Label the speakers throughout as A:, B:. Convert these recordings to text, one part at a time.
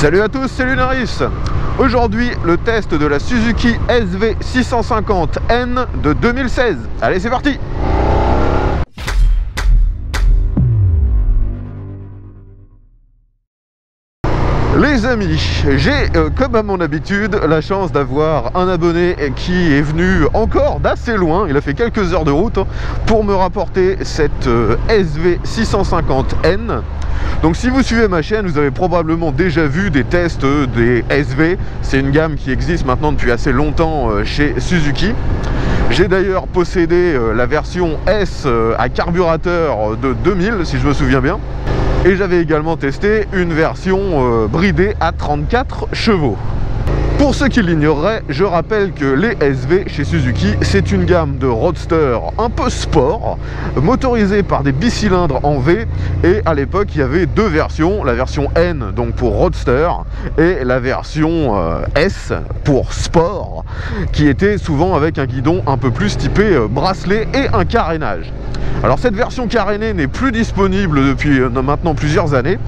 A: Salut à tous, c'est Lunaris. Aujourd'hui, le test de la Suzuki SV650N de 2016. Allez, c'est parti! Les amis, j'ai, comme à mon habitude, la chance d'avoir un abonné qui est venu encore d'assez loin, il a fait quelques heures de route, pour me rapporter cette SV650N. Donc si vous suivez ma chaîne, vous avez probablement déjà vu des tests des SV. C'est une gamme qui existe maintenant depuis assez longtemps chez Suzuki. J'ai d'ailleurs possédé la version S à carburateur de 2000, si je me souviens bien. Et j'avais également testé une version bridée à 34 chevaux. Pour ceux qui l'ignoreraient, je rappelle que les SV chez Suzuki, c'est une gamme de roadster un peu sport, motorisée par des bicylindres en V. Et à l'époque, il y avait deux versions, la version N donc pour roadster et la version S pour sport, qui était souvent avec un guidon un peu plus typé bracelet et un carénage. Alors cette version carénée n'est plus disponible depuis maintenant plusieurs années.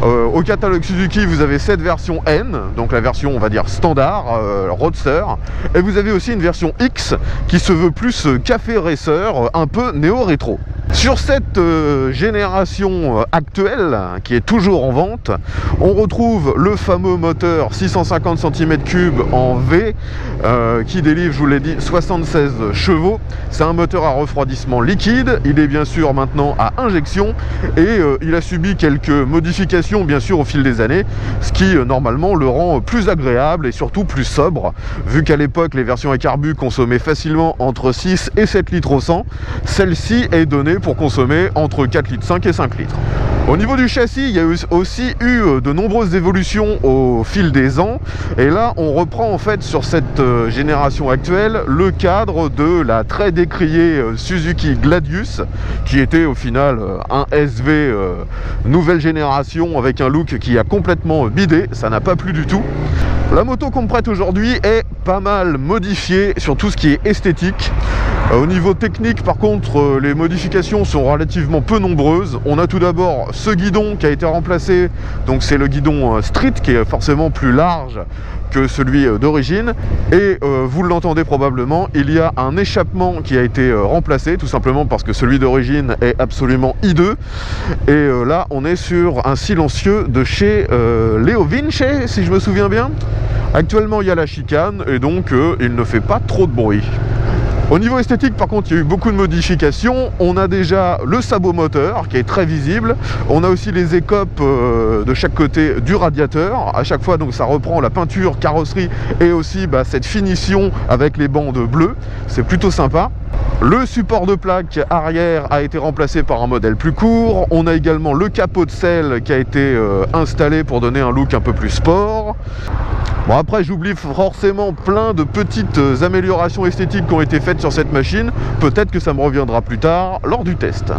A: Au catalogue Suzuki, vous avez cette version N, donc la version on va dire standard, roadster, et vous avez aussi une version X qui se veut plus café racer, un peu néo-rétro. Sur cette génération actuelle, qui est toujours en vente, on retrouve le fameux moteur 650 cm3 en V, qui délivre, je vous l'ai dit, 76 chevaux. C'est un moteur à refroidissement liquide, il est bien sûr maintenant à injection, et il a subi quelques modifications bien sûr au fil des années, ce qui normalement le rend plus agréable et surtout plus sobre, vu qu'à l'époque les versions à carbu consommaient facilement entre 6 et 7 litres au 100, celle-ci est donnée pour consommer entre 4,5 litres et 5 litres. Au niveau du châssis, il y a aussi eu de nombreuses évolutions au fil des ans, et là on reprend en fait sur cette génération actuelle le cadre de la très décriée Suzuki Gladius, qui était au final un SV nouvelle génération avec un look qui a complètement bidé, ça n'a pas plu du tout. La moto qu'on me prête aujourd'hui est pas mal modifiée sur tout ce qui est esthétique. Au niveau technique, par contre, les modifications sont relativement peu nombreuses. On a tout d'abord ce guidon qui a été remplacé, donc c'est le guidon street qui est forcément plus large que celui d'origine. Et vous l'entendez probablement, il y a un échappement qui a été remplacé, tout simplement parce que celui d'origine est absolument hideux. Et là, on est sur un silencieux de chez Leo Vinci, si je me souviens bien. Actuellement, il y a la chicane et donc il ne fait pas trop de bruit. Au niveau esthétique, par contre, il y a eu beaucoup de modifications. On a déjà le sabot moteur qui est très visible. On a aussi les écopes de chaque côté du radiateur. À chaque fois, donc, ça reprend la peinture carrosserie et aussi cette finition avec les bandes bleues. C'est plutôt sympa. Le support de plaque arrière a été remplacé par un modèle plus court. On a également le capot de selle qui a été installé pour donner un look un peu plus sport. Bon, après j'oublie forcément plein de petites améliorations esthétiques qui ont été faites sur cette machine. Peut-être que ça me reviendra plus tard lors du test.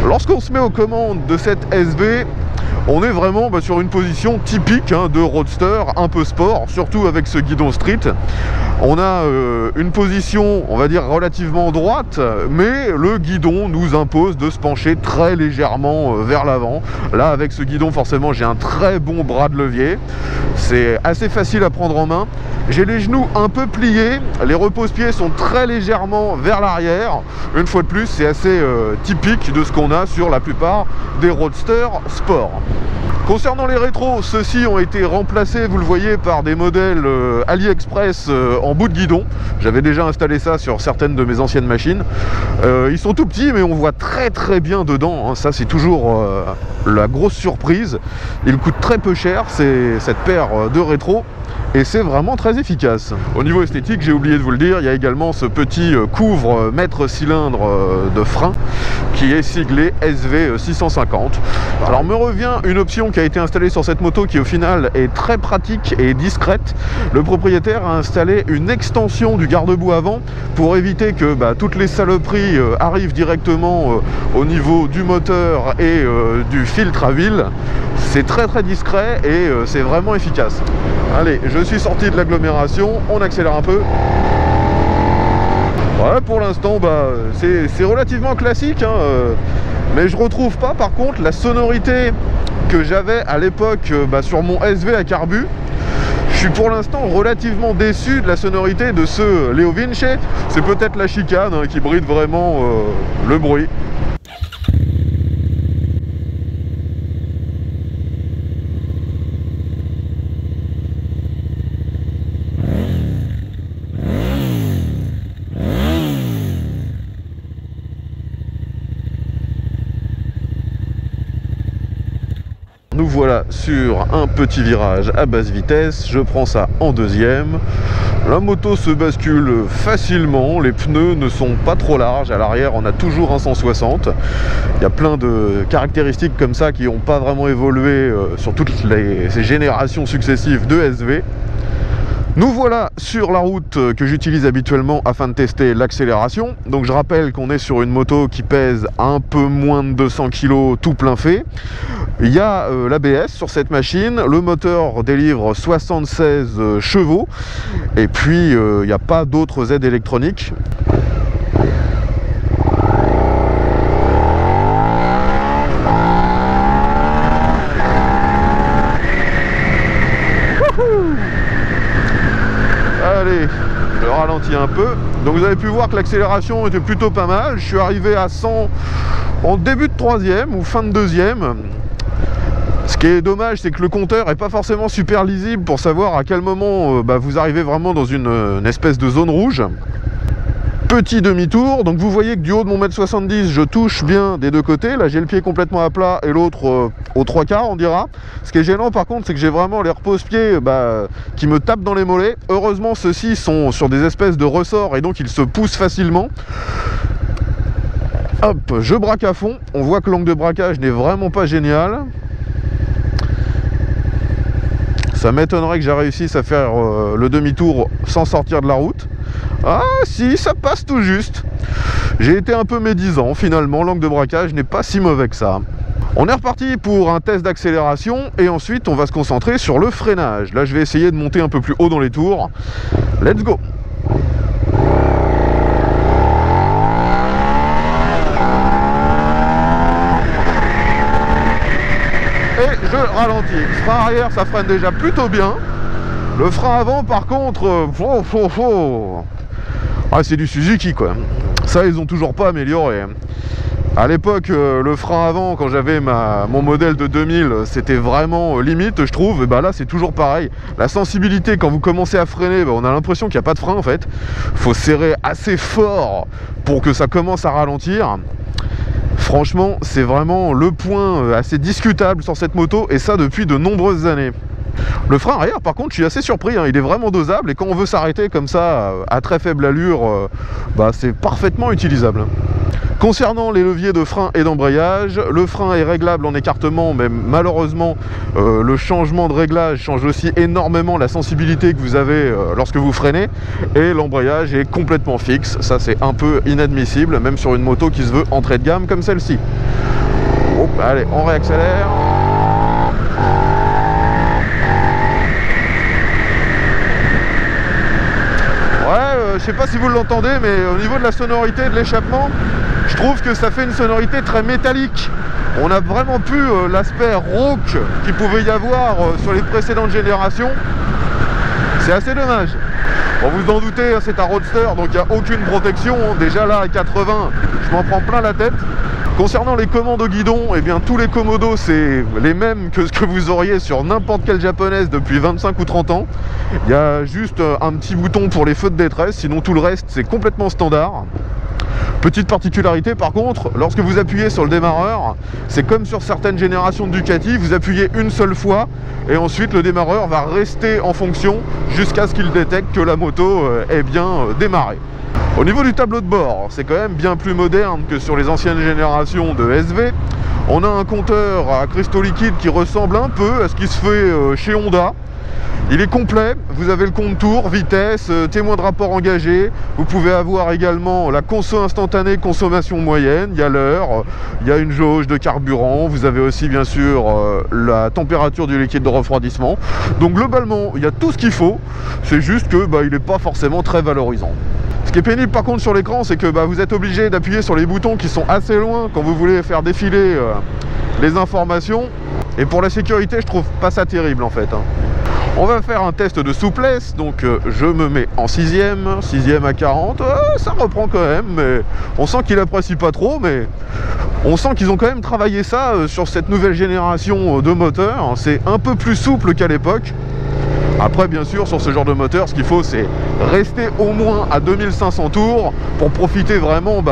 A: Lorsqu'on se met aux commandes de cette SV, on est vraiment sur une position typique de roadster, un peu sport, surtout avec ce guidon street. On a une position, on va dire, relativement droite, mais le guidon nous impose de se pencher très légèrement vers l'avant. Là, avec ce guidon, forcément, j'ai un très bon bras de levier. C'est assez facile à prendre en main. J'ai les genoux un peu pliés, les repose-pieds sont très légèrement vers l'arrière. Une fois de plus, c'est assez typique de ce qu'on a sur la plupart des roadsters sport. Concernant les rétros, ceux-ci ont été remplacés, vous le voyez, par des modèles AliExpress en bout de guidon. J'avais déjà installé ça sur certaines de mes anciennes machines. Ils sont tout petits, mais on voit très très bien dedans. Ça, c'est toujours la grosse surprise. Ils coûtent très peu cher, cette paire de rétros. Et c'est vraiment très efficace. Au niveau esthétique, j'ai oublié de vous le dire, il y a également ce petit couvre mètre cylindre de frein qui est siglé SV650. Alors me revient une option qui a été installée sur cette moto qui au final est très pratique et discrète. Le propriétaire a installé une extension du garde-boue avant pour éviter que toutes les saloperies arrivent directement au niveau du moteur et du filtre à huile. C'est très très discret et c'est vraiment efficace. Allez, je suis sorti de l'agglomération, on accélère un peu. Ouais, pour l'instant, c'est relativement classique, mais je retrouve pas par contre la sonorité que j'avais à l'époque sur mon SV à carbu. Je suis pour l'instant relativement déçu de la sonorité de ce Leo Vinci. C'est peut-être la chicane qui bride vraiment le bruit. Nous voilà sur un petit virage à basse vitesse, je prends ça en deuxième. La moto se bascule facilement, les pneus ne sont pas trop larges, à l'arrière on a toujours un 160. Il y a plein de caractéristiques comme ça qui n'ont pas vraiment évolué sur toutes ces générations successives de SV. Nous voilà sur la route que j'utilise habituellement afin de tester l'accélération. Donc je rappelle qu'on est sur une moto qui pèse un peu moins de 200 kg tout plein fait. Il y a l'ABS sur cette machine, le moteur délivre 76 chevaux et puis il n'y a pas d'autres aides électroniques. Allez, je ralentis un peu. Donc vous avez pu voir que l'accélération était plutôt pas mal. Je suis arrivé à 100 en début de troisième ou fin de deuxième. Ce qui est dommage, c'est que le compteur n'est pas forcément super lisible pour savoir à quel moment vous arrivez vraiment dans une espèce de zone rouge. Petit demi-tour, donc vous voyez que du haut de mon 1m70, je touche bien des deux côtés. Là, j'ai le pied complètement à plat et l'autre aux trois quarts, on dira. Ce qui est gênant, par contre, c'est que j'ai vraiment les repose-pieds qui me tapent dans les mollets. Heureusement, ceux-ci sont sur des espèces de ressorts et donc ils se poussent facilement. Hop, je braque à fond. On voit que l'angle de braquage n'est vraiment pas génial. Ça m'étonnerait que j'ai réussi à faire le demi-tour sans sortir de la route. Ah si, ça passe tout juste. J'ai été un peu médisant, finalement, l'angle de braquage n'est pas si mauvais que ça. On est reparti pour un test d'accélération et ensuite on va se concentrer sur le freinage. Là je vais essayer de monter un peu plus haut dans les tours. Let's go! Et je ralentis. Frein arrière, ça freine déjà plutôt bien. Le frein avant, par contre, ah, c'est du Suzuki quoi. Ça, ils ont toujours pas amélioré. À l'époque, le frein avant, quand j'avais mon modèle de 2000, c'était vraiment limite, je trouve. Et bah là, c'est toujours pareil. La sensibilité, quand vous commencez à freiner, on a l'impression qu'il n'y a pas de frein en fait. Faut serrer assez fort pour que ça commence à ralentir. Franchement, c'est vraiment le point assez discutable sur cette moto, et ça depuis de nombreuses années. Le frein arrière, par contre, je suis assez surpris, hein, il est vraiment dosable, et quand on veut s'arrêter comme ça, à très faible allure, c'est parfaitement utilisable. Concernant les leviers de frein et d'embrayage, le frein est réglable en écartement, mais malheureusement, le changement de réglage change aussi énormément la sensibilité que vous avez lorsque vous freinez, et l'embrayage est complètement fixe. Ça, c'est un peu inadmissible, même sur une moto qui se veut entrée de gamme comme celle-ci. Allez, on réaccélère. Je sais pas si vous l'entendez, mais au niveau de la sonorité de l'échappement, je trouve que ça fait une sonorité très métallique. On a vraiment plus l'aspect rauque qu'il pouvait y avoir sur les précédentes générations. C'est assez dommage. Bon, vous en doutez, c'est un roadster, donc il n'y a aucune protection. Déjà là, à 80, je m'en prends plein la tête. Concernant les commandes au guidon, eh bien tous les commodos c'est les mêmes que ce que vous auriez sur n'importe quelle japonaise depuis 25 ou 30 ans. Il y a juste un petit bouton pour les feux de détresse, sinon tout le reste c'est complètement standard. Petite particularité par contre, lorsque vous appuyez sur le démarreur, c'est comme sur certaines générations de Ducati, vous appuyez une seule fois et ensuite le démarreur va rester en fonction jusqu'à ce qu'il détecte que la moto est bien démarrée. Au niveau du tableau de bord, c'est quand même bien plus moderne que sur les anciennes générations de SV. On a un compteur à cristaux liquides qui ressemble un peu à ce qui se fait chez Honda. Il est complet, vous avez le compte tour, vitesse, témoin de rapport engagé. Vous pouvez avoir également la conso instantanée, consommation moyenne, il y a l'heure, il y a une jauge de carburant, vous avez aussi bien sûr la température du liquide de refroidissement. Donc globalement, il y a tout ce qu'il faut, c'est juste que il n'est pas forcément très valorisant. Ce qui est pénible par contre sur l'écran, c'est que vous êtes obligé d'appuyer sur les boutons qui sont assez loin quand vous voulez faire défiler les informations. Et pour la sécurité, je trouve pas ça terrible en fait. On va faire un test de souplesse, donc je me mets en 6ème à 40, ça reprend quand même, mais on sent qu'il apprécie pas trop, mais on sent qu'ils ont quand même travaillé ça sur cette nouvelle génération de moteurs. C'est un peu plus souple qu'à l'époque. Après, bien sûr, sur ce genre de moteur, ce qu'il faut, c'est rester au moins à 2500 tours pour profiter vraiment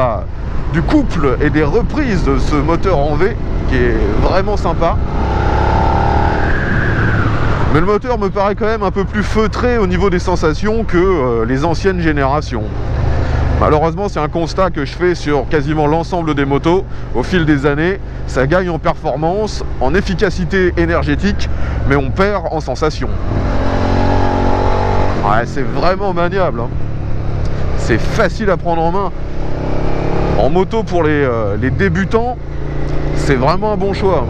A: du couple et des reprises de ce moteur en V, qui est vraiment sympa. Mais le moteur me paraît quand même un peu plus feutré au niveau des sensations que les anciennes générations. Malheureusement, c'est un constat que je fais sur quasiment l'ensemble des motos. Au fil des années, ça gagne en performance, en efficacité énergétique, mais on perd en sensation. Ouais, c'est vraiment maniable. C'est facile à prendre en main. En moto pour les débutants, c'est vraiment un bon choix.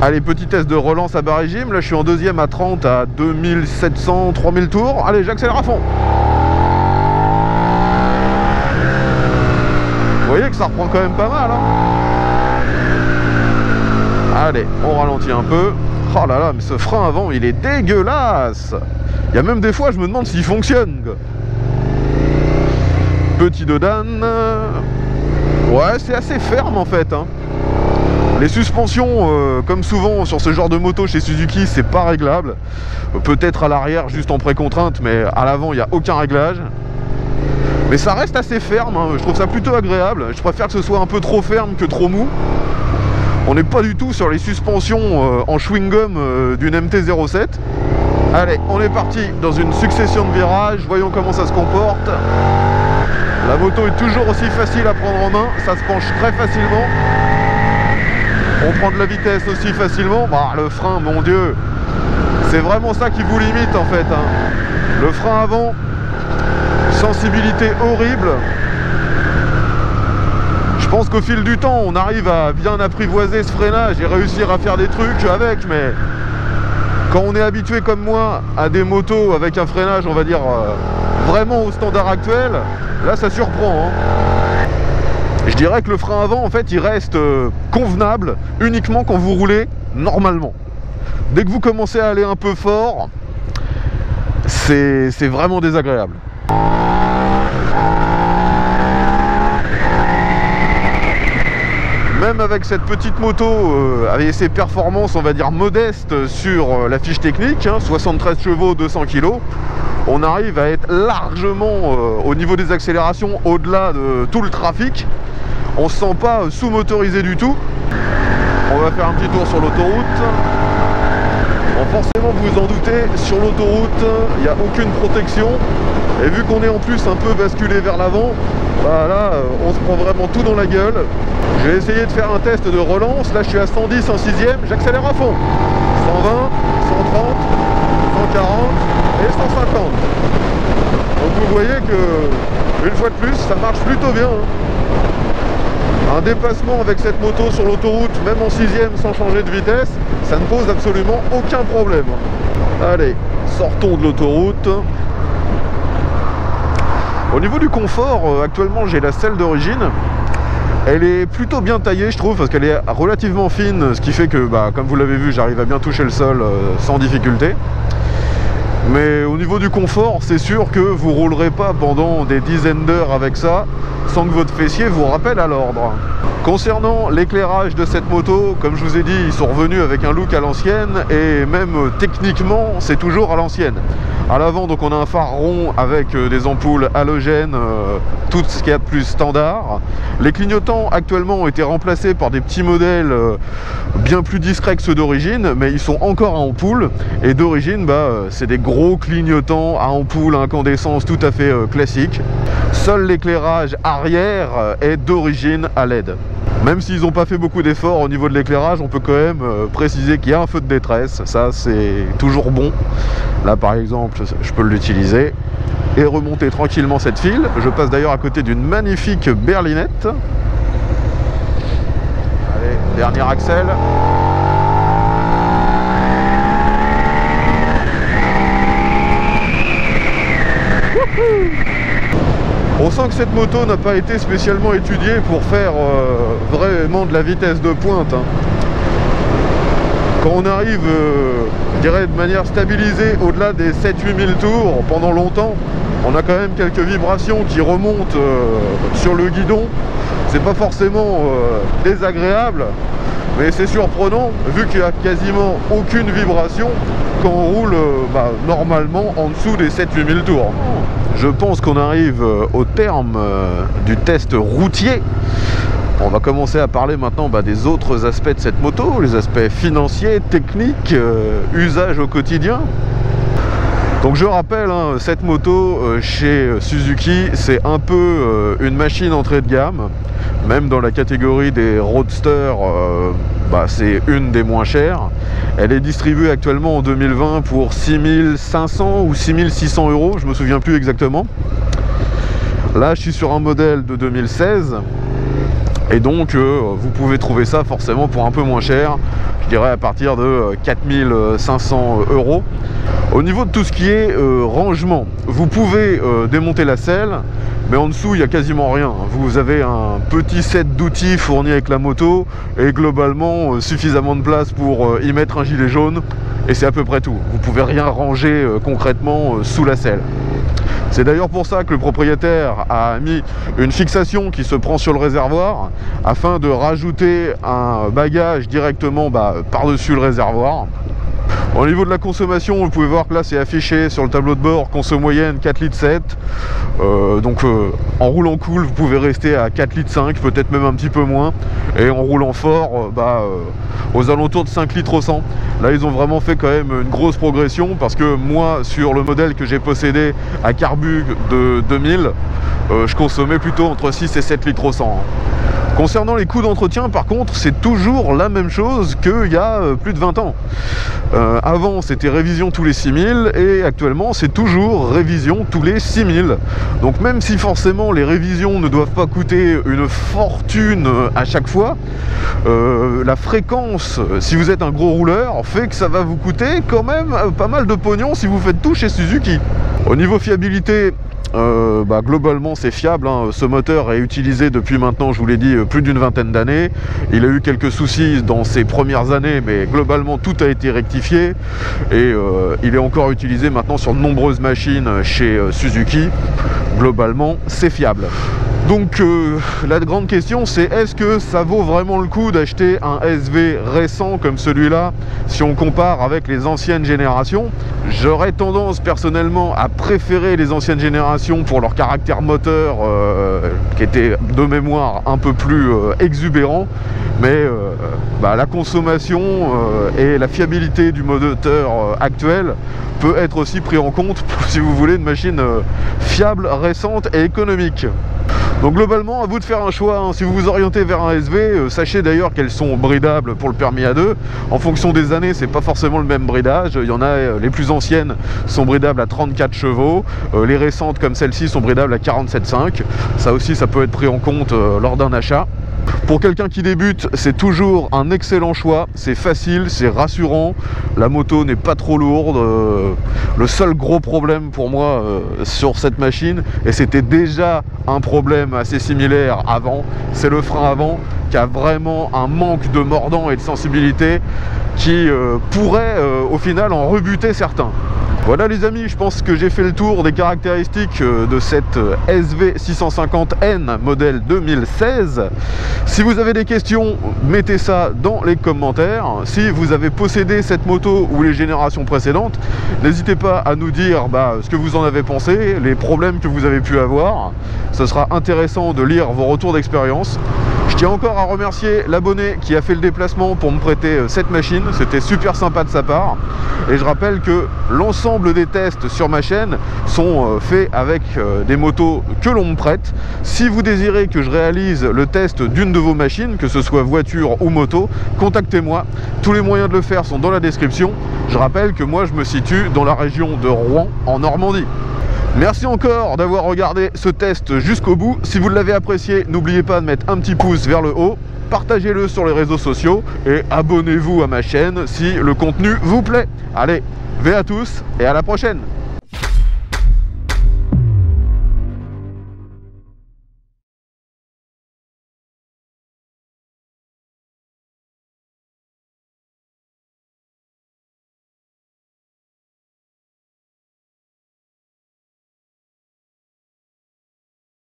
A: Allez, petit test de relance à bas régime. Là, je suis en 2ème à 30 à 2700, 3000 tours. Allez, j'accélère à fond. Vous voyez que ça reprend quand même pas mal. Allez, on ralentit un peu. Oh là là, mais ce frein avant, il est dégueulasse. Il y a même des fois, je me demande s'il fonctionne. Petit dodane. Ouais, c'est assez ferme en fait. Les suspensions, comme souvent sur ce genre de moto chez Suzuki, c'est pas réglable. Peut-être à l'arrière, juste en précontrainte, mais à l'avant, il n'y a aucun réglage. Mais ça reste assez ferme, je trouve ça plutôt agréable. Je préfère que ce soit un peu trop ferme que trop mou. On n'est pas du tout sur les suspensions en chewing-gum d'une MT-07. Allez, on est parti dans une succession de virages. Voyons comment ça se comporte. La moto est toujours aussi facile à prendre en main. Ça se penche très facilement. On prend de la vitesse aussi facilement. Le frein, mon Dieu, c'est vraiment ça qui vous limite en fait. Le frein avant, sensibilité horrible. Je pense qu'au fil du temps, on arrive à bien apprivoiser ce freinage et réussir à faire des trucs avec, mais quand on est habitué comme moi à des motos avec un freinage, on va dire, vraiment au standard actuel, là ça surprend. Je dirais que le frein avant, en fait, il reste convenable uniquement quand vous roulez normalement. Dès que vous commencez à aller un peu fort, c'est vraiment désagréable. Même avec cette petite moto, avec ses performances, on va dire, modestes sur la fiche technique, 73 chevaux, 200 kg, on arrive à être largement au niveau des accélérations au-delà de tout le trafic. On ne se sent pas sous-motorisé du tout. On va faire un petit tour sur l'autoroute. Bon, forcément, vous vous en doutez, sur l'autoroute, il n'y a aucune protection. Et vu qu'on est en plus un peu basculé vers l'avant, là, on se prend vraiment tout dans la gueule. Je vais essayer de faire un test de relance. Là, je suis à 110 en 6ème. J'accélère à fond. 120, 130, 140 et 150. Donc vous voyez que, une fois de plus, ça marche plutôt bien. Un dépassement avec cette moto sur l'autoroute, même en 6ème sans changer de vitesse, ça ne pose absolument aucun problème. Allez, sortons de l'autoroute. Au niveau du confort, actuellement j'ai la selle d'origine. Elle est plutôt bien taillée, je trouve, parce qu'elle est relativement fine, ce qui fait que, comme vous l'avez vu, j'arrive à bien toucher le sol sans difficulté. Mais au niveau du confort, c'est sûr que vous roulerez pas pendant des dizaines d'heures avec ça sans que votre fessier vous rappelle à l'ordre. Concernant l'éclairage de cette moto, comme je vous ai dit, ils sont revenus avec un look à l'ancienne et même techniquement, c'est toujours à l'ancienne. À l'avant, donc on a un phare rond avec des ampoules halogènes, tout ce qu'il y a de plus standard. Les clignotants actuellement ont été remplacés par des petits modèles bien plus discrets que ceux d'origine, mais ils sont encore à ampoule. Et d'origine, c'est des gros clignotants à ampoule, à incandescence tout à fait classique. Seul l'éclairage arrière est d'origine à LED. Même s'ils n'ont pas fait beaucoup d'efforts au niveau de l'éclairage, on peut quand même préciser qu'il y a un feu de détresse. Ça, c'est toujours bon. Là, par exemple, je peux l'utiliser et remonter tranquillement cette file. Je passe d'ailleurs à côté d'une magnifique berlinette. Allez, dernier axel. On sent sent que cette moto n'a pas été spécialement étudiée pour faire vraiment de la vitesse de pointe, hein. Quand on arrive, je dirais de manière stabilisée, au-delà des 7-8 000 tours pendant longtemps, on a quand même quelques vibrations qui remontent sur le guidon. C'est pas forcément désagréable, mais c'est surprenant vu qu'il n'y a quasiment aucune vibration quand on roule normalement en dessous des 7-8 000 tours. Je pense qu'on arrive au terme du test routier. On va commencer à parler maintenant des autres aspects de cette moto, les aspects financiers, techniques, usage au quotidien. Donc je rappelle, hein, cette moto chez Suzuki, c'est un peu une machine entrée de gamme. Même dans la catégorie des roadsters, c'est une des moins chères. Elle est distribuée actuellement en 2020 pour 6 500 ou 6 600 €, je me souviens plus exactement. Là, je suis sur un modèle de 2016. Et donc, vous pouvez trouver ça forcément pour un peu moins cher. Je dirais à partir de 4 500 €. Au niveau de tout ce qui est rangement, vous pouvez démonter la selle, mais en dessous il n'y a quasiment rien. Vous avez un petit set d'outils fourni avec la moto et globalement suffisamment de place pour y mettre un gilet jaune, et c'est à peu près tout. Vous pouvez rien ranger concrètement sous la selle. C'est d'ailleurs pour ça que le propriétaire a mis une fixation qui se prend sur le réservoir afin de rajouter un bagage directement par-dessus le réservoir. Au niveau de la consommation, vous pouvez voir que là c'est affiché sur le tableau de bord, conso moyenne 4,7 litres. En roulant cool, vous pouvez rester à 4,5 litres, peut-être même un petit peu moins. Et en roulant fort, aux alentours de 5 litres au 100. Là ils ont vraiment fait quand même une grosse progression, parce que moi sur le modèle que j'ai possédé à carbu de 2000, je consommais plutôt entre 6 et 7 litres au 100. Concernant les coûts d'entretien, par contre, c'est toujours la même chose qu'il y a plus de 20 ans. Avant, c'était révision tous les 6000 et actuellement, c'est toujours révision tous les 6000. Donc même si forcément les révisions ne doivent pas coûter une fortune à chaque fois, la fréquence, si vous êtes un gros rouleur, fait que ça va vous coûter quand même pas mal de pognon si vous faites tout chez Suzuki. Au niveau fiabilité, globalement c'est fiable, hein. Ce moteur est utilisé depuis maintenant, je vous l'ai dit, plus d'une vingtaine d'années. Il a eu quelques soucis dans ses premières années, mais globalement tout a été rectifié et il est encore utilisé maintenant sur de nombreuses machines chez Suzuki. Globalement c'est fiable. Donc la grande question, c'est est-ce que ça vaut vraiment le coup d'acheter un SV récent comme celui-là si on compare avec les anciennes générations? J'aurais tendance personnellement à préférer les anciennes générations pour leur caractère moteur qui était de mémoire un peu plus exubérant, mais la consommation et la fiabilité du moteur actuel peut être aussi pris en compte si vous voulez une machine fiable, récente et économique. Donc globalement, à vous de faire un choix, hein. Si vous vous orientez vers un SV, sachez d'ailleurs qu'elles sont bridables pour le permis A2. En fonction des années, c'est pas forcément le même bridage. Il y en a, les plus anciennes sont bridables à 34 chevaux. Les récentes comme celle-ci sont bridables à 47,5. Ça aussi, ça peut être pris en compte lors d'un achat. Pour quelqu'un qui débute, c'est toujours un excellent choix, c'est facile, c'est rassurant, la moto n'est pas trop lourde. Le seul gros problème pour moi sur cette machine, et c'était déjà un problème assez similaire avant, c'est le frein avant qui a vraiment un manque de mordant et de sensibilité qui pourrait au final en rebuter certains. Voilà les amis, je pense que j'ai fait le tour des caractéristiques de cette SV 650N modèle 2016. Si vous avez des questions, mettez ça dans les commentaires. Si vous avez possédé cette moto ou les générations précédentes, n'hésitez pas à nous dire ce que vous en avez pensé, les problèmes que vous avez pu avoir. Ce sera intéressant de lire vos retours d'expérience. Je tiens encore à remercier l'abonné qui a fait le déplacement pour me prêter cette machine, c'était super sympa de sa part. Et je rappelle que l'ensemble des tests sur ma chaîne sont faits avec des motos que l'on me prête. Si vous désirez que je réalise le test d'une de vos machines, que ce soit voiture ou moto, contactez-moi. Tous les moyens de le faire sont dans la description. Je rappelle que moi je me situe dans la région de Rouen, en Normandie. Merci encore d'avoir regardé ce test jusqu'au bout. Si vous l'avez apprécié, n'oubliez pas de mettre un petit pouce vers le haut, partagez-le sur les réseaux sociaux et abonnez-vous à ma chaîne si le contenu vous plaît. Allez, V à tous et à la prochaine!